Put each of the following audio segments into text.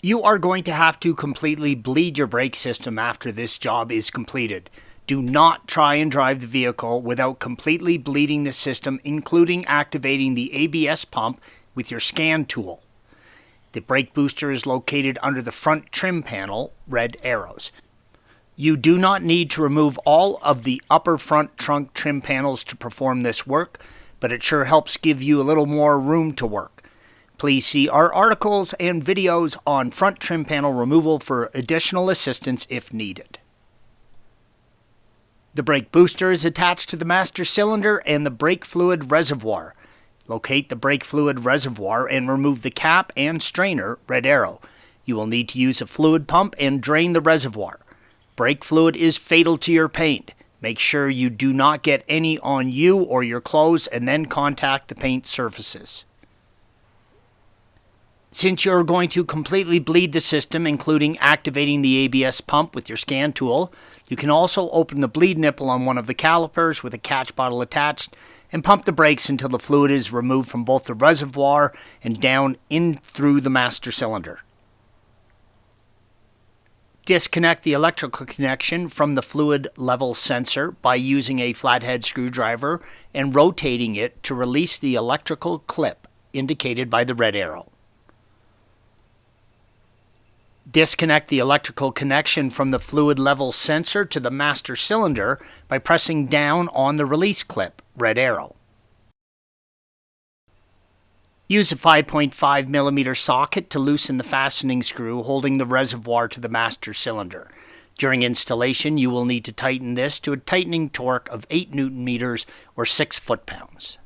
You are going to have to completely bleed your brake system after this job is completed. Do not try and drive the vehicle without completely bleeding the system, including activating the ABS pump with your scan tool. The brake booster is located under the front trim panel, red arrows. You do not need to remove all of the upper front trunk trim panels to perform this work, but it sure helps give you a little more room to work. Please see our articles and videos on front trim panel removal for additional assistance if needed. The brake booster is attached to the master cylinder and the brake fluid reservoir. Locate the brake fluid reservoir and remove the cap and strainer, red arrow. You will need to use a fluid pump and drain the reservoir. Brake fluid is fatal to your paint. Make sure you do not get any on you or your clothes and then contact the paint surfaces. Since you're going to completely bleed the system, including activating the ABS pump with your scan tool, you can also open the bleed nipple on one of the calipers with a catch bottle attached and pump the brakes until the fluid is removed from both the reservoir and down in through the master cylinder. Disconnect the electrical connection from the fluid level sensor by using a flathead screwdriver and rotating it to release the electrical clip indicated by the red arrow. Disconnect the electrical connection from the fluid level sensor to the master cylinder by pressing down on the release clip, red arrow. Use a 5.5mm socket to loosen the fastening screw holding the reservoir to the master cylinder. During installation, you will need to tighten this to a tightening torque of 8 Nm or 6 foot-pounds.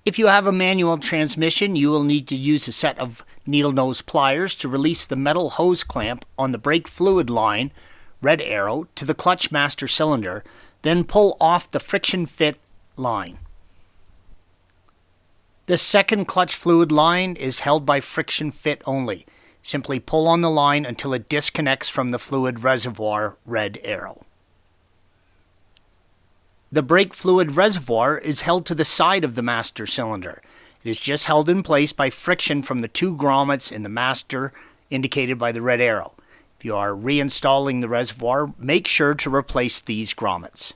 If you have a manual transmission, you will need to use a set of needle nose pliers to release the metal hose clamp on the brake fluid line, red arrow, to the clutch master cylinder, then pull off the friction fit line. The second clutch fluid line is held by friction fit only. Simply pull on the line until it disconnects from the fluid reservoir, red arrow. The brake fluid reservoir is held to the side of the master cylinder. It is just held in place by friction from the two grommets in the master indicated by the red arrow. If you are reinstalling the reservoir, make sure to replace these grommets.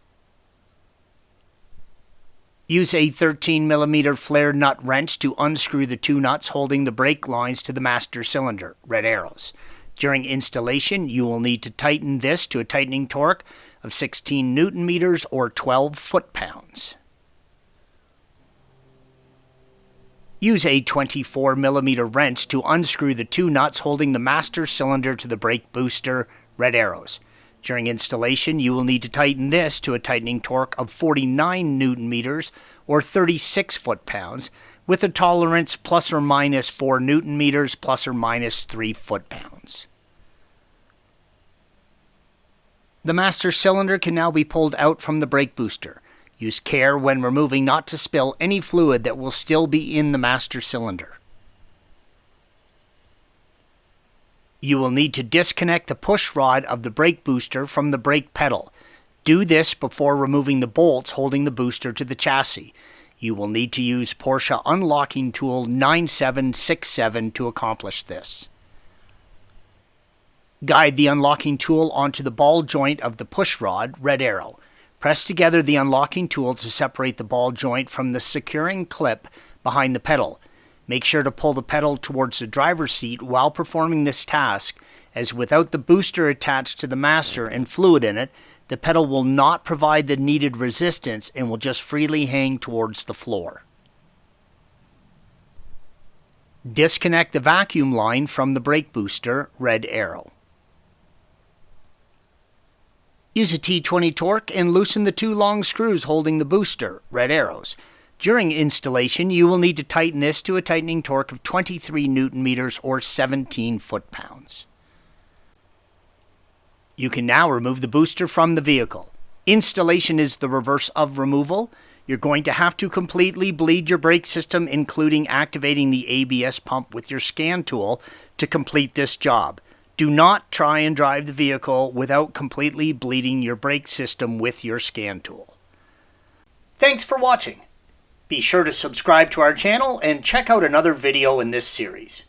Use a 13mm flare nut wrench to unscrew the two nuts holding the brake lines to the master cylinder, red arrows. During installation, you will need to tighten this to a tightening torque of 16 Nm or 12 foot-pounds. Use a 24mm wrench to unscrew the two nuts holding the master cylinder to the brake booster, red arrows. During installation, you will need to tighten this to a tightening torque of 49 Nm or 36 foot-pounds with a tolerance plus or minus 4 Nm plus or minus 3 foot-pounds. The master cylinder can now be pulled out from the brake booster. Use care when removing not to spill any fluid that will still be in the master cylinder. You will need to disconnect the push rod of the brake booster from the brake pedal. Do this before removing the bolts holding the booster to the chassis. You will need to use Porsche unlocking tool 9767 to accomplish this. Guide the unlocking tool onto the ball joint of the push rod, red arrow. Press together the unlocking tool to separate the ball joint from the securing clip behind the pedal. Make sure to pull the pedal towards the driver's seat while performing this task, as without the booster attached to the master and fluid in it, the pedal will not provide the needed resistance and will just freely hang towards the floor. Disconnect the vacuum line from the brake booster, red arrow. Use a T20 torque and loosen the two long screws holding the booster, red arrows. During installation, you will need to tighten this to a tightening torque of 23 Nm or 17 foot-pounds. You can now remove the booster from the vehicle. Installation is the reverse of removal. You're going to have to completely bleed your brake system, including activating the ABS pump with your scan tool to complete this job. Do not try and drive the vehicle without completely bleeding your brake system with your scan tool. Thanks for watching. Be sure to subscribe to our channel and check out another video in this series.